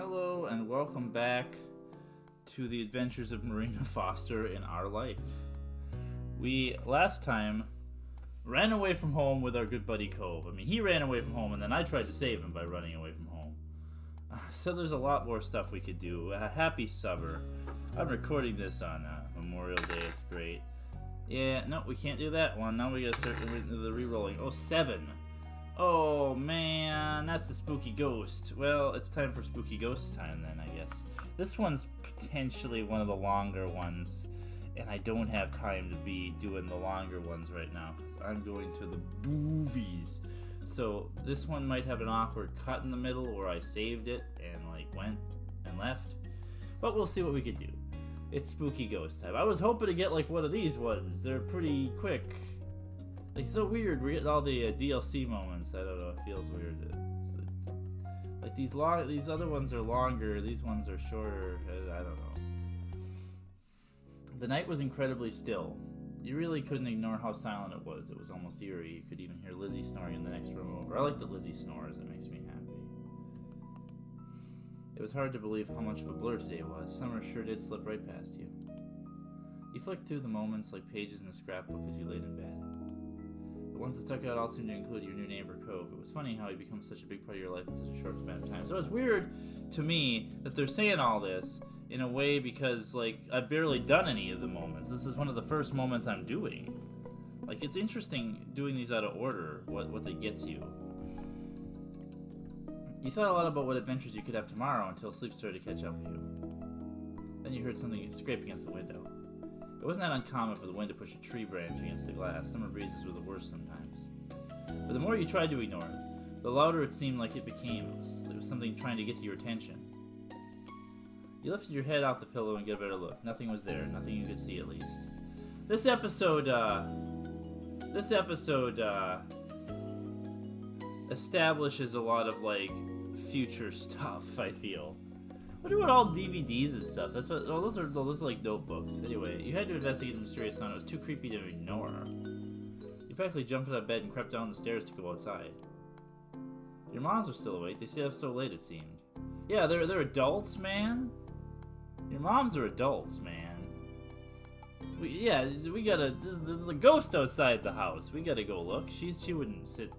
Hello and welcome back to the adventures of Marina Foster in our life. We, last time, ran away from home with our good buddy Cove. He ran away from home and then I tried to save him by running away from home. So there's a lot more stuff we could do. Happy summer. I'm recording this on Memorial Day, it's great. Yeah, no, we can't do that one. Now we gotta start the re-rolling. Oh, 7. Oh man, that's a spooky ghost. Well, it's time for spooky ghost time then, I guess. This one's potentially one of the longer ones, and I don't have time to be doing the longer ones right now because I'm going to the movies. So this one might have an awkward cut in the middle where I saved it and went and left, but we'll see what we could do. It's spooky ghost time. I was hoping to get one of these ones. They're pretty quick. It's so weird. We're getting all the DLC moments. I don't know. It feels weird. These other ones are longer. These ones are shorter. I don't know. The night was incredibly still. You really couldn't ignore how silent it was. It was almost eerie. You could even hear Lizzie snoring in the next room over. I like that Lizzie snores. It makes me happy. It was hard to believe how much of a blur today was. Summer sure did slip right past you. You flicked through the moments like pages in a scrapbook as you laid in bed. The ones that stuck out all seemed to include your new neighbor, Cove. It was funny how he becomes such a big part of your life in such a short span of time. So it's weird to me that they're saying all this in a way because, I've barely done any of the moments. This is one of the first moments I'm doing. It's interesting doing these out of order, what they gets you. You thought a lot about what adventures you could have tomorrow until sleep started to catch up with you. Then you heard something scrape against the window. It wasn't that uncommon for the wind to push a tree branch against the glass. Summer breezes were the worst sometimes. But the more you tried to ignore it, the louder it seemed like it became. It was something trying to get to your attention. You lifted your head off the pillow and get a better look. Nothing was there. Nothing you could see, at least. This episode establishes a lot of, future stuff, I feel. What about all DVDs and stuff? That's what. Oh, those are notebooks. Anyway, you had to investigate the mysterious sound. It was too creepy to ignore. You practically jumped out of bed and crept down the stairs to go outside. Your moms were still awake. They stayed up so late, it seemed. Yeah, they're adults, man. Your moms are adults, man. We gotta. There's a ghost outside the house. We gotta go look. She wouldn't sit.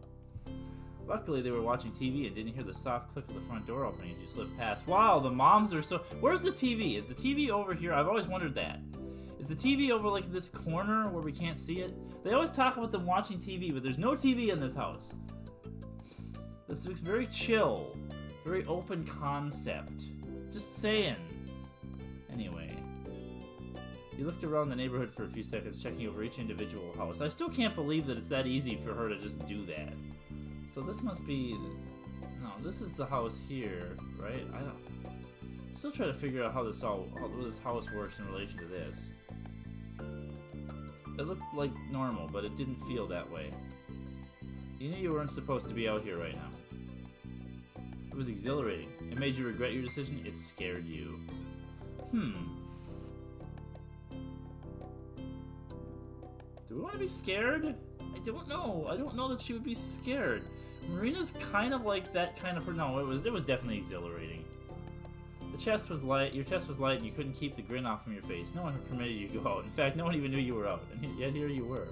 Luckily, they were watching TV and didn't hear the soft click of the front door opening as you slipped past. Wow, the moms are so... Where's the TV? Is the TV over here? I've always wondered that. Is the TV over, this corner where we can't see it? They always talk about them watching TV, but there's no TV in this house. This looks very chill. Very open concept. Just saying. Anyway. You looked around the neighborhood for a few seconds, checking over each individual house. I still can't believe that it's that easy for her to just do that. So this must be... No, this is the house here, right? I don't... Still try to figure out how this house works in relation to this. It looked like normal, but it didn't feel that way. You knew you weren't supposed to be out here right now. It was exhilarating. It made you regret your decision. It scared you. Do we want to be scared? I don't know. I don't know that she would be scared. Marina's kind of like that kind of person. No, it was definitely exhilarating. The chest was light. Your chest was light, and you couldn't keep the grin off from your face. No one had permitted you to go out. In fact, no one even knew you were out, and yet here you were.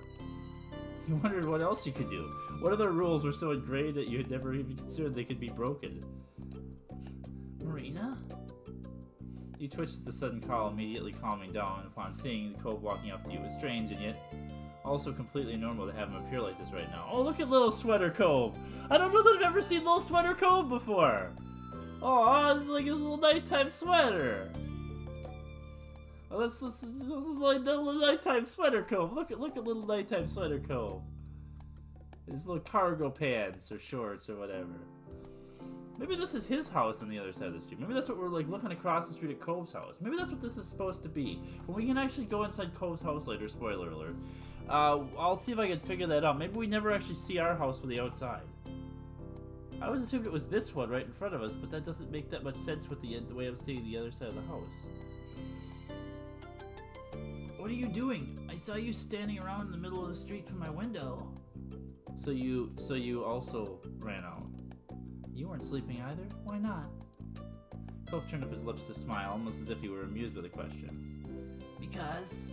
You wondered what else you could do. What other rules were so ingrained that you had never even considered they could be broken? Marina? You twitched at the sudden call, immediately calming down upon seeing the Cove walking up to you. It was strange, and yet also completely normal to have him appear like this right now. Oh, look at Little Sweater Cove! I don't know that I've ever seen Little Sweater Cove before! Oh, it's like his little nighttime sweater! Oh, this is like little nighttime sweater Cove. Look at little nighttime sweater Cove. His little cargo pants or shorts or whatever. Maybe this is his house on the other side of the street. Maybe that's what we're looking across the street at Cove's house. Maybe that's what this is supposed to be. But we can actually go inside Cove's house later, spoiler alert. I'll see if I can figure that out. Maybe we never actually see our house from the outside. I always assumed it was this one right in front of us, but that doesn't make that much sense with the way I'm seeing the other side of the house. What are you doing? I saw you standing around in the middle of the street from my window. So you also ran out. You weren't sleeping either? Why not? Cove turned up his lips to smile, almost as if he were amused by the question. Because?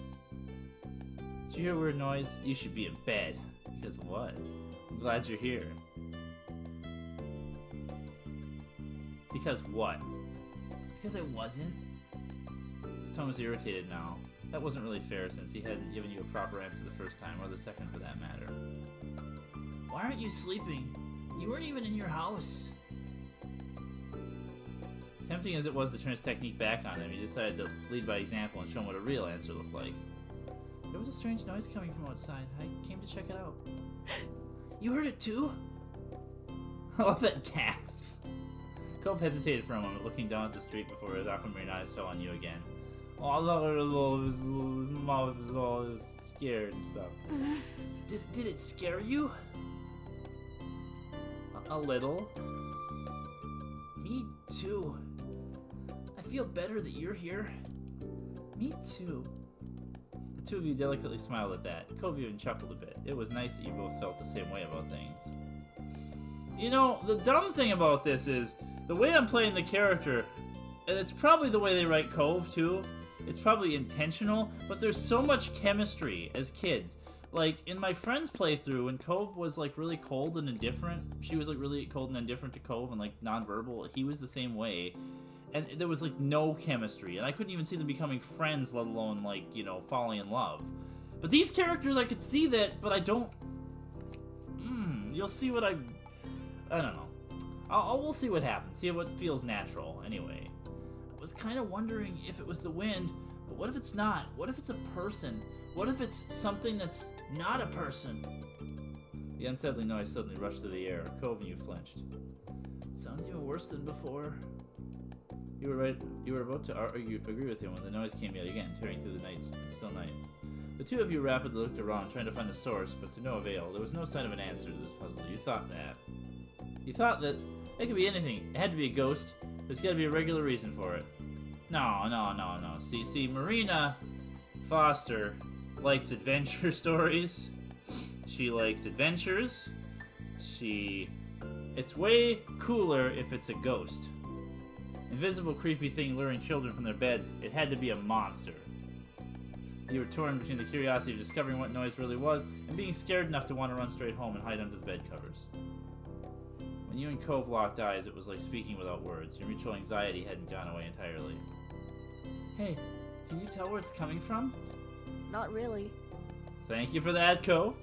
Did you hear a weird noise? You should be in bed. Because what? I'm glad you're here. Because what? Because I wasn't? His tone was irritated now. That wasn't really fair since he hadn't given you a proper answer the first time, or the second for that matter. Why aren't you sleeping? You weren't even in your house. Tempting as it was to turn his technique back on him, he decided to lead by example and show him what a real answer looked like. There was a strange noise coming from outside. I came to check it out. You heard it too? I love that gasp. Cove hesitated for a moment, looking down at the street before his aquamarine eyes fell on you again. Oh, I thought his mouth was all scared and stuff. Did it scare you? A little. Me too. I feel better that you're here. Me too. The two of you delicately smiled at that. Cove even chuckled a bit. It was nice that you both felt the same way about things. You know, the dumb thing about this is, the way I'm playing the character, and it's probably the way they write Cove too, it's probably intentional, but there's so much chemistry as kids. Like, in my friend's playthrough, when Cove was, like, really cold and indifferent, she was, like, really cold and indifferent to Cove and, like, nonverbal, he was the same way. And there was, like, no chemistry, and I couldn't even see them becoming friends, let alone, like, you know, falling in love. But these characters, I could see that, but I don't... you'll see what I don't know. We'll see what happens, see what feels natural, anyway. I was kind of wondering if it was the wind, but what if it's not? What if it's a person? What if it's something that's not a person? The unsettling noise suddenly rushed through the air. Cove and you flinched. Sounds even worse than before. You were right. You were about to agree with him when the noise came yet again, tearing through the still night. The two of you rapidly looked around, trying to find the source, but to no avail. There was no sign of an answer to this puzzle. You thought that it could be anything. It had to be a ghost. There's got to be a regular reason for it. No. See, Marina Foster likes adventure stories. She likes adventures. It's way cooler if it's a ghost. Invisible, creepy thing luring children from their beds. It had to be a monster. You were torn between the curiosity of discovering what noise really was and being scared enough to want to run straight home and hide under the bed covers. When you and Cove locked eyes, it was like speaking without words. Your mutual anxiety hadn't gone away entirely. Hey, can you tell where it's coming from? Not really. Thank you for that, Cove.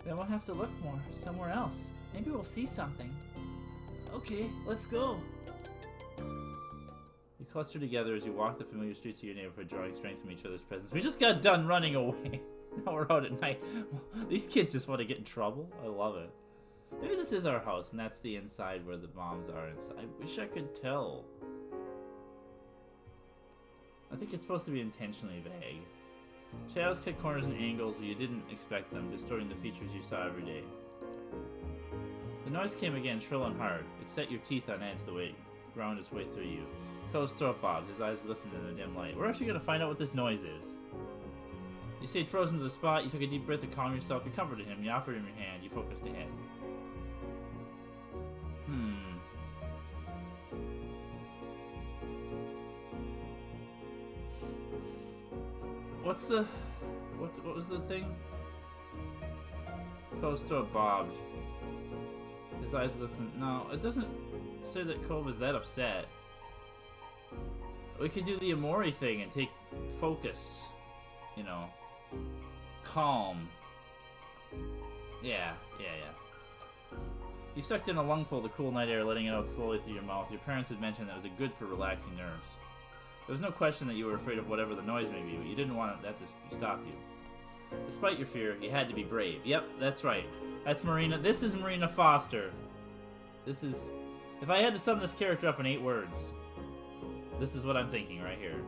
Then we'll have to look more, somewhere else. Maybe we'll see something. Okay, let's go. You cluster together as you walk the familiar streets of your neighborhood, drawing strength from each other's presence. We just got done running away. Now we're out at night. These kids just want to get in trouble. I love it. Maybe this is our house, and that's the inside where the moms are. I wish I could tell. I think it's supposed to be intentionally vague. Shadows cut corners and angles where you didn't expect them, distorting the features you saw every day. The noise came again, shrill and hard. It set your teeth on edge the way it ground its way through you. Cove's throat bobbed, his eyes glistened in the dim light. We're actually going to find out what this noise is. You stayed frozen to the spot, you took a deep breath to calm yourself, you comforted him, you offered him your hand, you focused ahead. What was the thing? Cove's throat bobbed. His eyes glistened. No, it doesn't say that Cove is that upset. We could do the Amori thing and take focus. You know. Calm. Yeah. You sucked in a lungful of the cool night air, letting it out slowly through your mouth. Your parents had mentioned that it was good for relaxing nerves. There was no question that you were afraid of whatever the noise may be, but you didn't want that to stop you. Despite your fear, you had to be brave. Yep, that's right. That's Marina. This is Marina Foster. This is... If I had to sum this character up in 8 words, this is what I'm thinking right here.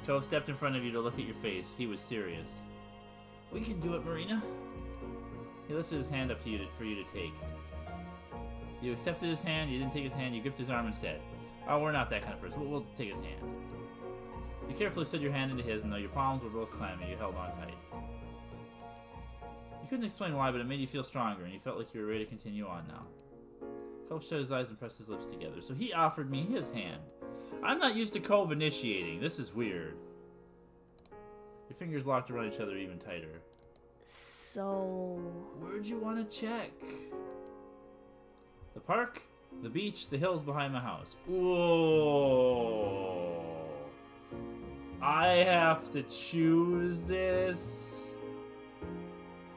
Cove stepped in front of you to look at your face. He was serious. We can do it, Marina. He lifted his hand up to you for you to take. You accepted his hand, you didn't take his hand, you gripped his arm instead. Oh, we're not that kind of person. We'll take his hand. You carefully slid your hand into his, and though your palms were both clammy, you held on tight. You couldn't explain why, but it made you feel stronger, and you felt like you were ready to continue on now. Cove shut his eyes and pressed his lips together. So he offered me his hand. I'm not used to Cove initiating. This is weird. Your fingers locked around each other even tighter. So... Where'd you want to check? The park, the beach, the hills behind my house. Whoa. I have to choose this?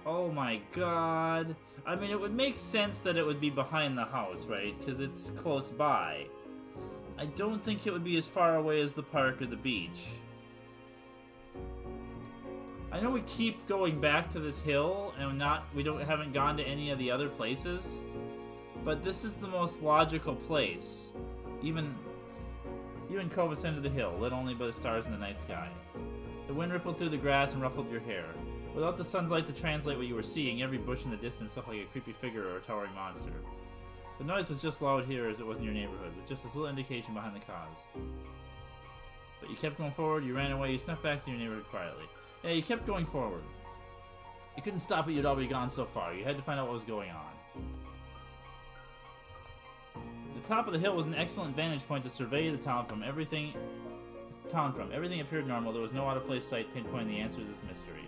Oh my god. I mean, it would make sense that it would be behind the house, right? Because it's close by. I don't think it would be as far away as the park or the beach. I know we keep going back to this hill, and haven't gone to any of the other places, but this is the most logical place. Even Cove ascended the hill, lit only by the stars in the night sky. The wind rippled through the grass and ruffled your hair. Without the sun's light to translate what you were seeing, every bush in the distance looked like a creepy figure or a towering monster. The noise was just loud here as it was in your neighborhood, with just as little indication behind the cause. But you kept going forward, you ran away, you snuck back to your neighborhood quietly. Yeah, you kept going forward. You couldn't stop it, you'd already gone so far. You had to find out what was going on. The top of the hill was an excellent vantage point to survey the town from. Everything appeared normal. There was no out-of-place sight pinpointing the answer to this mystery.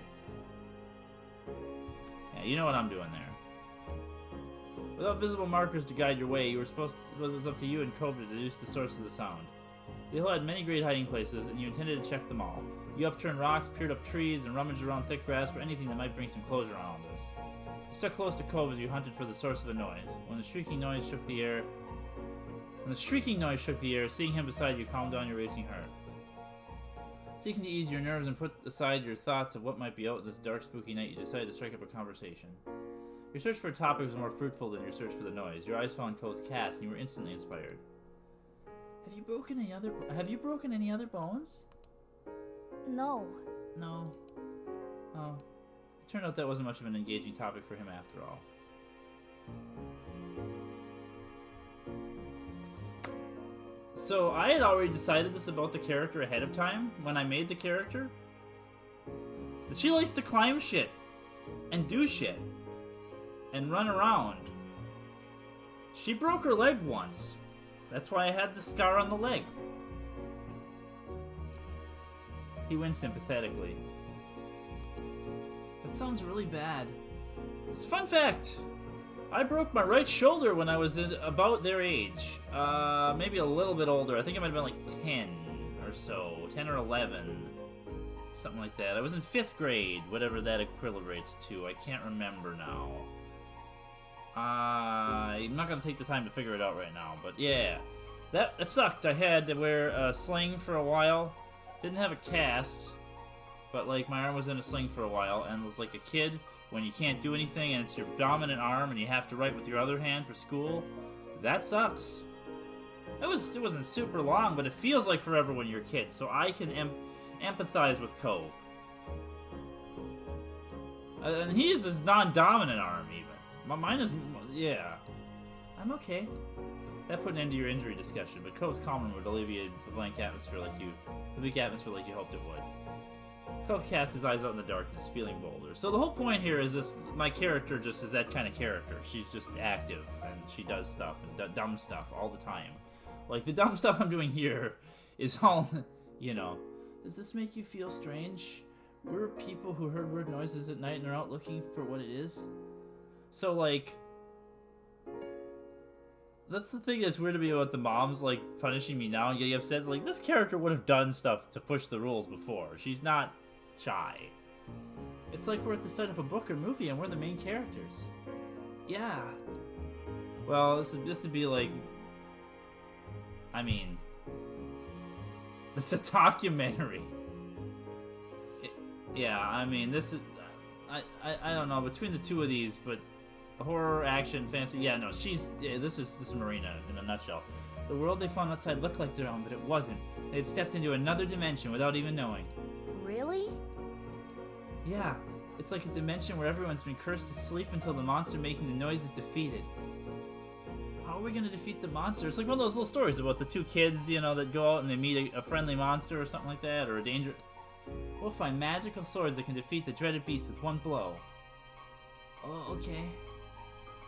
Yeah, you know what I'm doing there. Without visible markers to guide your way, it was up to you and Cove to deduce the source of the sound. The hill had many great hiding places, and you intended to check them all. You upturned rocks, peered up trees, and rummaged around thick grass for anything that might bring some closure on all this. You stuck close to Cove as you hunted for the source of the noise. When the shrieking noise shook the air, seeing him beside you calmed down your racing heart. Seeking to ease your nerves and put aside your thoughts of what might be out in this dark, spooky night, you decided to strike up a conversation. Your search for a topic was more fruitful than your search for the noise. Your eyes found Cove's cast, and you were instantly inspired. Have you broken any other bones? No. No. Oh. It turned out that wasn't much of an engaging topic for him after all. So, I had already decided this about the character ahead of time, when I made the character. That she likes to climb shit, and do shit, and run around. She broke her leg once. That's why I had the scar on the leg. He winced sympathetically. That sounds really bad. It's a fun fact. I broke my right shoulder when I was about their age. Maybe a little bit older. I think I might have been like 10 or so. 10 or 11. Something like that. I was in 5th grade, whatever that equilibrates to. I can't remember now. I'm not going to take the time to figure it out right now, but yeah. That sucked. I had to wear a sling for a while. Didn't have a cast, but like my arm was in a sling for a while, and was like a kid when you can't do anything and it's your dominant arm and you have to write with your other hand for school. That sucks. It wasn't super long, but it feels like forever when you're a kid, so I can empathize with Cove. And he uses his non-dominant arm even. Mine is, yeah. I'm okay. That put an end to your injury discussion, but Cove's calm would alleviate the bleak atmosphere like you hoped it would. Cove cast his eyes out in the darkness, feeling bolder. So the whole point here is this: my character just is that kind of character. She's just active, and she does stuff, and dumb stuff all the time. Like, the dumb stuff I'm doing here is all, you know. Does this make you feel strange? We're people who heard weird noises at night and are out looking for what it is. So, like, that's the thing that's weird to me about the moms, like, punishing me now and getting upset. It's like, this character would have done stuff to push the rules before. She's not shy. It's like we're at the start of a book or movie and we're the main characters. Yeah. Well, this would be like, I mean, it's a documentary. Yeah, I mean, this is, I don't know, between the two of these, but horror, action, fantasy, yeah, no, this is Marina in a nutshell. The world they found outside looked like their own, but it wasn't. They had stepped into another dimension without even knowing. Really? Yeah, it's like a dimension where everyone's been cursed to sleep until the monster making the noise is defeated. How are we gonna defeat the monster? It's like one of those little stories about the two kids, you know, that go out and they meet a friendly monster or something like that, or a danger. We'll find magical swords that can defeat the dreaded beast with one blow. Oh, okay.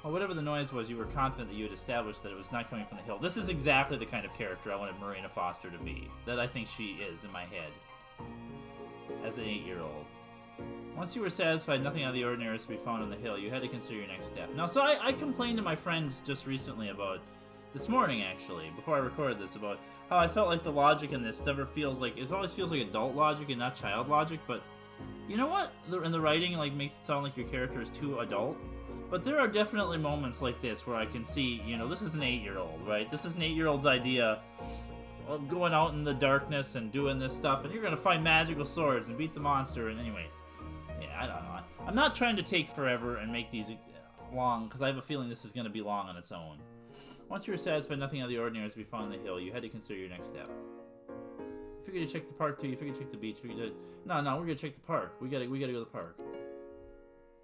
Well, whatever the noise was, you were confident that you had established that it was not coming from the hill. This is exactly the kind of character I wanted Marina Foster to be. That I think she is in my head. As an 8-year-old. Once you were satisfied nothing out of the ordinary is to be found on the hill, you had to consider your next step. Now, so I complained to my friends just recently about, this morning actually, before I recorded this, about how I felt like the logic in this never feels like, it always feels like adult logic and not child logic, but you know what? In the writing, like, makes it sound like your character is too adult. But there are definitely moments like this where I can see, you know, this is an 8-year-old, right? This is an 8-year-old's idea of going out in the darkness and doing this stuff, and you're gonna find magical swords and beat the monster, and anyway. Yeah, I don't know. I'm not trying to take forever and make these long, because I have a feeling this is gonna be long on its own. Once you were satisfied nothing out of the ordinary is to be found on the hill, you had to consider your next step. You figured to check the park too, you figured to check the beach, No, we're gonna check the park. We gotta go to the park.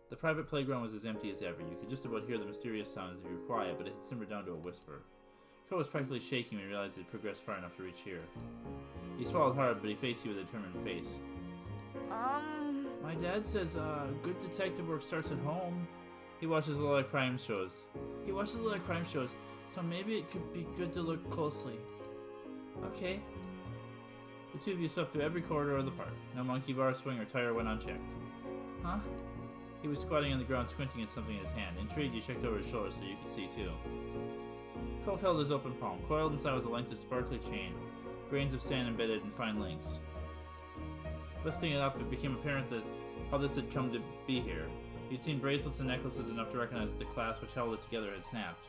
The private playground was as empty as ever. You could just about hear the mysterious sounds if you were quiet, but it had simmered down to a whisper. Cole was practically shaking when he realized he had progressed far enough to reach here. He swallowed hard, but he faced you with a determined face. My dad says, good detective work starts at home. He watches a lot of crime shows. So maybe it could be good to look closely. Okay. The two of you swept through every corridor of the park. No monkey bar, swing, or tire went unchecked. Huh? He was squatting on the ground, squinting at something in his hand. Intrigued, you checked over his shoulder so you could see too. Cove held his open palm. Coiled inside was a length of sparkly chain, grains of sand embedded in fine links. Lifting it up, it became apparent that how this had come to be here. You'd seen bracelets and necklaces enough to recognize that the clasp which held it together had snapped.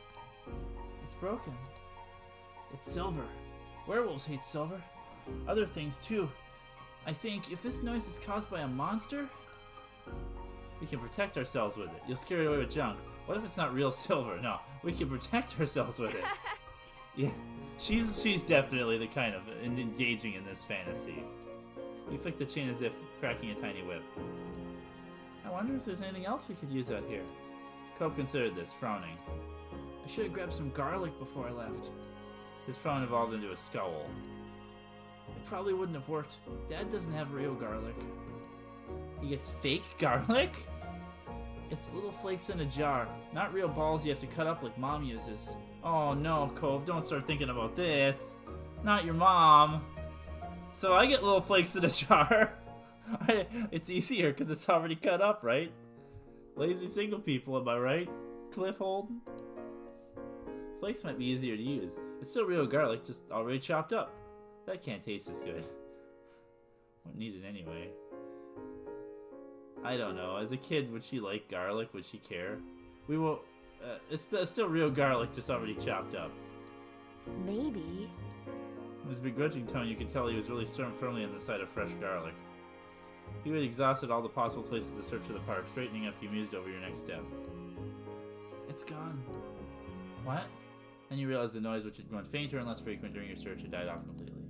It's broken. It's silver. Werewolves hate silver. Other things too. I think if this noise is caused by a monster, we can protect ourselves with it. You'll scare it away with junk. What if it's not real silver? No, we can protect ourselves with it. Yeah, she's definitely the kind of engaging in this fantasy. You flick the chain as if cracking a tiny whip. I wonder if there's anything else we could use out here. Cove considered this, frowning. I should have grabbed some garlic before I left. His frown evolved into a scowl. It probably wouldn't have worked. Dad doesn't have real garlic. He gets fake garlic? It's little flakes in a jar, not real balls you have to cut up like Mom uses. Oh no, Cove, don't start thinking about this. Not your mom. So I get little flakes in a jar. It's easier because it's already cut up, right? Lazy single people, am I right? Cliff Holden? Flakes might be easier to use. It's still real garlic, just already chopped up. That can't taste as good. Wouldn't need it anyway. I don't know. As a kid, would she like garlic? Would she care? We will. It's still real garlic, just already chopped up. Maybe. In his begrudging tone, you could tell he was really firmly on the side of fresh garlic. You had exhausted all the possible places to search for the park. Straightening up, you mused over your next step. It's gone. What? Then you realized the noise, which had grown fainter and less frequent during your search, had died off completely.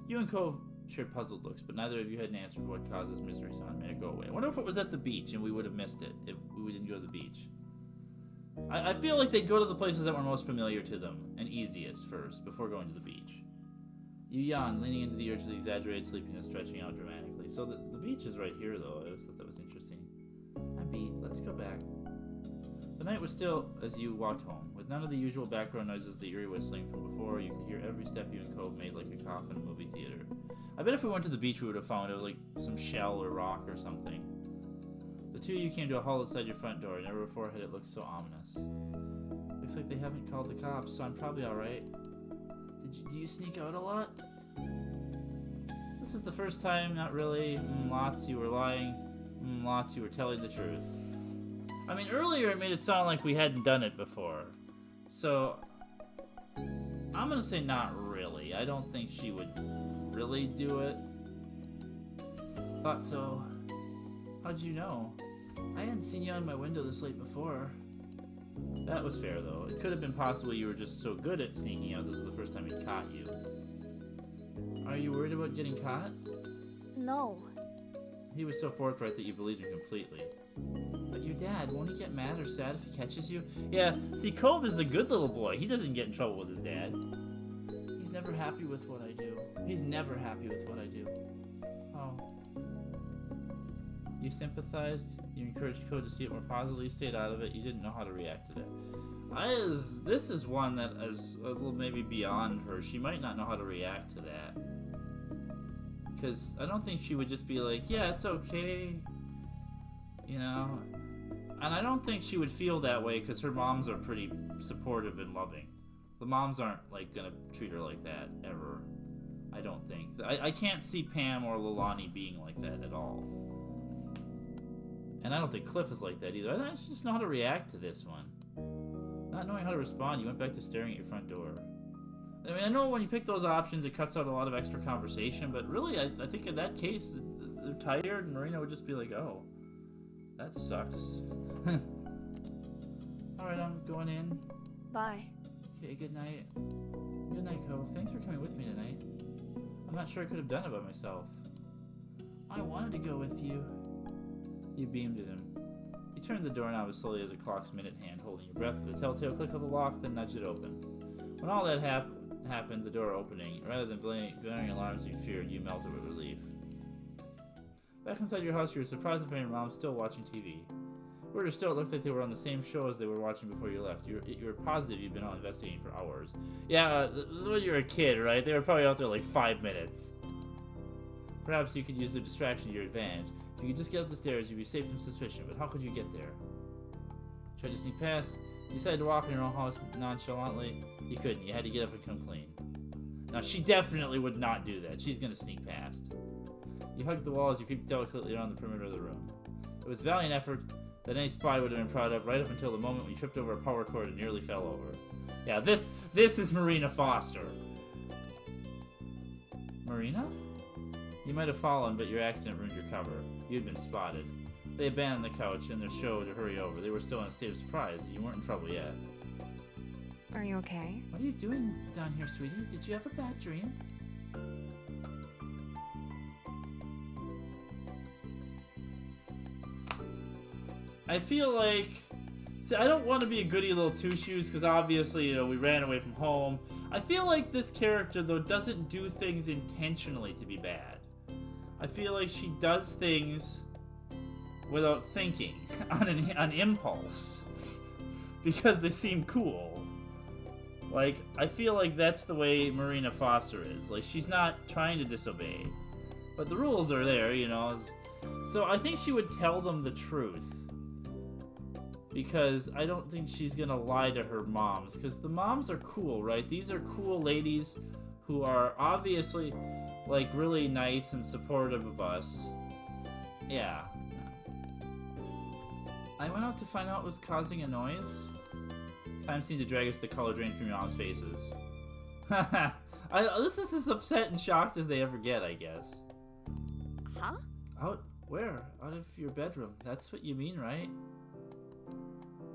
You and Cove shared puzzled looks, but neither of you had an answer for what caused this misery sound and made it go away. I wonder if it was at the beach and we would have missed it if we didn't go to the beach. I feel like they'd go to the places that were most familiar to them and easiest first, before going to the beach. You yawned, leaning into the urge of the exaggerated sleepiness stretching out dramatically. So the beach is right here, though. I always thought that was interesting. I'm beat. Let's go back. The night was still as you walked home. With none of the usual background noises, the eerie whistling from before, you could hear every step you and Cove made like a cough in a movie theater. I bet if we went to the beach, we would have found it like some shell or rock or something. The two of you came to a halt outside your front door. Never before had it looked so ominous. Looks like they haven't called the cops, so I'm probably alright. Do you sneak out a lot? This is the first time, not really. Lots you were lying. Lots you were telling the truth. I mean, earlier it made it sound like we hadn't done it before. So, I'm gonna say not really. I don't think she would really do it. Thought so. How'd you know? I hadn't seen you on my window this late before. That was fair, though. It could have been possible you were just so good at sneaking out this is the first time he caught you. Are you worried about getting caught? No. He was so forthright that you believed him completely. But your dad, won't he get mad or sad if he catches you? Yeah, see, Cove is a good little boy. He doesn't get in trouble with his dad. He's never happy with what I do. He's never happy with what I do. Oh. You sympathized. You encouraged Code to see it more positively. You stayed out of it. You didn't know how to react to that. This is one that is a little maybe beyond her. She might not know how to react to that. Because I don't think she would just be like, yeah, it's okay. You know? And I don't think she would feel that way because her moms are pretty supportive and loving. The moms aren't, like, gonna treat her like that, ever. I don't think. I can't see Pam or Lilani being like that at all. And I don't think Cliff is like that either. I think she just know how to react to this one. Not knowing how to respond, you went back to staring at your front door. I mean, I know when you pick those options, it cuts out a lot of extra conversation, but really, I think in that case, they're tired, and Marina would just be like, oh, that sucks. Alright, I'm going in. Bye. Okay, good night. Good night, Cove. Thanks for coming with me tonight. I'm not sure I could have done it by myself. I wanted to go with you. You beamed at him. You turned the doorknob as slowly as a clock's minute hand, holding your breath with a telltale click of the lock, then nudged it open. When all that happened, the door opening, rather than blaring alarms you feared, you melted with relief. Back inside your house, you were surprised to find your mom still watching TV. Weirder still, it looked like they were on the same show as they were watching before you left. You were positive you'd been out investigating for hours. Yeah, when you were a kid, right? They were probably out there like 5 minutes. Perhaps you could use the distraction to your advantage. If you could just get up the stairs, you'd be safe from suspicion, but how could you get there? Tried to sneak past. You decided to walk in your own house nonchalantly. You couldn't. You had to get up and come clean. Now, she definitely would not do that. She's going to sneak past. You hugged the wall as you creeped delicately around the perimeter of the room. It was a valiant effort that any spy would have been proud of, right up until the moment when you tripped over a power cord and nearly fell over. Yeah, this is Marina Foster. Marina? You might have fallen, but your accident ruined your cover. You had been spotted. They abandoned the couch and their show to hurry over. They were still in a state of surprise. You weren't in trouble yet. Are you okay? What are you doing down here, sweetie? Did you have a bad dream? I feel like... See, I don't want to be a goody little two-shoes, because obviously, you know, we ran away from home. I feel like this character, though, doesn't do things intentionally to be bad. I feel like she does things without thinking, on impulse. Because they seem cool. Like, I feel like that's the way Marina Foster is. Like, she's not trying to disobey. But the rules are there, you know. So I think she would tell them the truth. Because I don't think she's gonna lie to her moms. Because the moms are cool, right? These are cool ladies who are obviously, like, really nice and supportive of us. Yeah. I went out to find out what was causing a noise. Time seemed to drag us the color drain from your mom's faces. This is as upset and shocked as they ever get, I guess. Huh? Out where? Out of your bedroom. That's what you mean, right?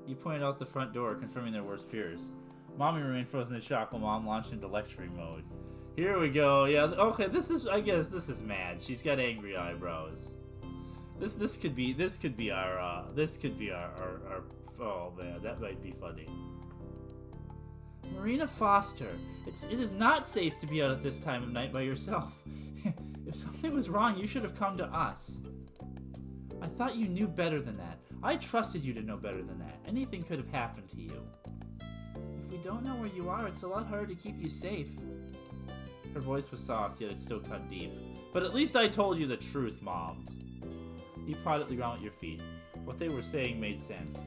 You pointed out the front door, confirming their worst fears. Mommy remained frozen in shock while Mom launched into lecturing mode. Here we go. Yeah, okay, I guess this is mad. She's got angry eyebrows. This could be our oh man, that might be funny. Marina Foster, it is not safe to be out at this time of night by yourself. If something was wrong, you should have come to us. I thought you knew better than that. I trusted you to know better than that. Anything could have happened to you. If we don't know where you are, it's a lot harder to keep you safe. Her voice was soft, yet it still cut deep. But at least I told you the truth, Mom. You prodded the ground at your feet. What they were saying made sense.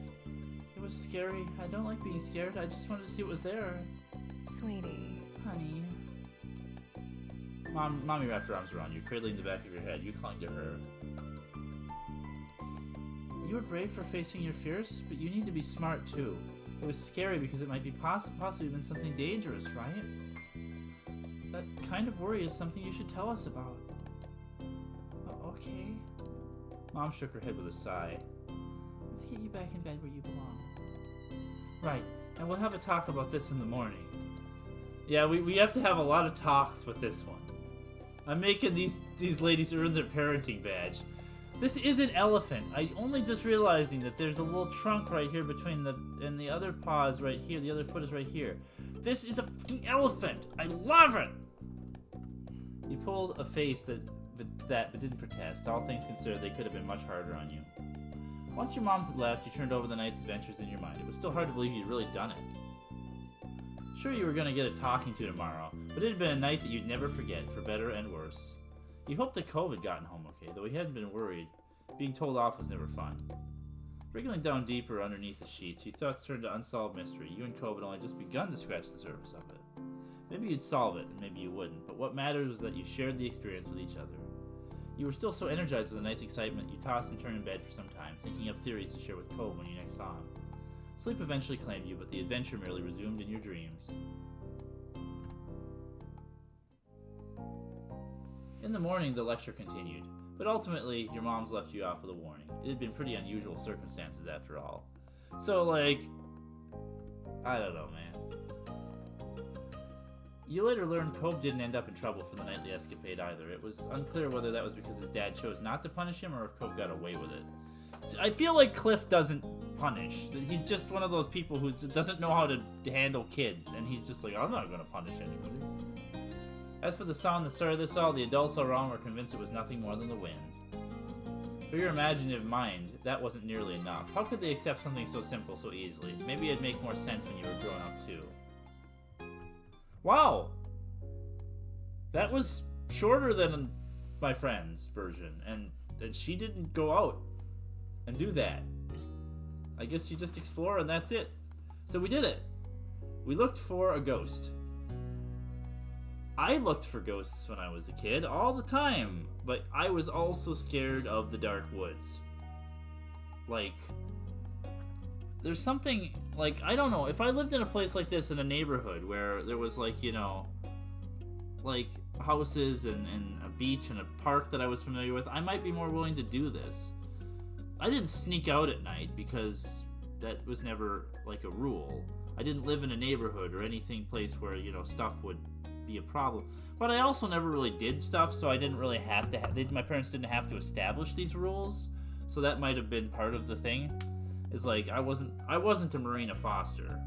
It was scary. I don't like being scared. I just wanted to see what was there. Sweetie. Honey. Mommy wrapped her arms around you, cradling the back of your head. You clung to her. You were brave for facing your fears, but you need to be smart too. It was scary because it might be possibly been something dangerous, right? That kind of worry is something you should tell us about. Okay. Mom shook her head with a sigh. Let's get you back in bed where you belong. Right, and we'll have a talk about this in the morning. Yeah, we have to have a lot of talks with this one. I'm making these ladies earn their parenting badge. This is an elephant. I only just realizing that there's a little trunk right here between the other paw is right here. The other foot is right here. This is a fucking elephant. I love it. You pulled a face that but didn't protest. All things considered, they could have been much harder on you. Once your moms had left, you turned over the night's adventures in your mind. It was still hard to believe you'd really done it. Sure, you were going to get a talking to tomorrow, but it had been a night that you'd never forget, for better and worse. You hoped that Cove had gotten home okay, though he hadn't been worried. Being told off was never fun. Wriggling down deeper underneath the sheets, your thoughts turned to unsolved mystery. You and Cove had only just begun to scratch the surface of it. Maybe you'd solve it, and maybe you wouldn't, but what mattered was that you shared the experience with each other. You were still so energized with the night's excitement, you tossed and turned in bed for some time, thinking of theories to share with Cove when you next saw him. Sleep eventually claimed you, but the adventure merely resumed in your dreams. In the morning, the lecture continued, but ultimately, your moms left you off with a warning. It had been pretty unusual circumstances after all. So, like, I don't know, man. You later learned Cove didn't end up in trouble for the nightly escapade either. It was unclear whether that was because his dad chose not to punish him or if Cove got away with it. I feel like Cliff doesn't punish. He's just one of those people who doesn't know how to handle kids, and he's just like, I'm not going to punish anybody. As for the song that started this all, the adults around were convinced it was nothing more than the wind. For your imaginative mind, that wasn't nearly enough. How could they accept something so simple so easily? Maybe it'd make more sense when you were growing up too. Wow! That was shorter than my friend's version, and she didn't go out and do that. I guess you just explore and that's it. So we did it. We looked for a ghost. I looked for ghosts when I was a kid, all the time, but I was also scared of the dark woods. Like, there's something, like, I don't know, if I lived in a place like this in a neighborhood where there was, like, you know, like, houses and a beach and a park that I was familiar with, I might be more willing to do this. I didn't sneak out at night because that was never, like, a rule. I didn't live in a neighborhood or place where, you know, stuff would be a problem. But I also never really did stuff, so I didn't really have to my parents didn't have to establish these rules, so that might have been part of the thing. Is like, I wasn't a Marina Foster.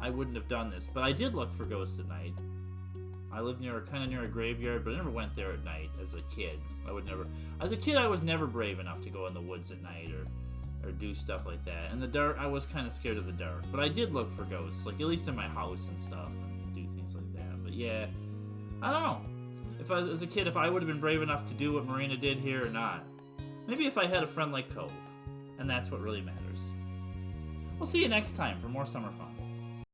I wouldn't have done this, but I did look for ghosts at night. I lived kind of near a graveyard, but I never went there at night as a kid. As a kid, I was never brave enough to go in the woods at night or do stuff like that. In the dark, I was kind of scared of the dark, but I did look for ghosts, like at least in my house and stuff, and do things like that. But yeah, I don't know. As a kid, if I would have been brave enough to do what Marina did here or not. Maybe if I had a friend like Cove. And that's what really matters. We'll see you next time for more summer fun.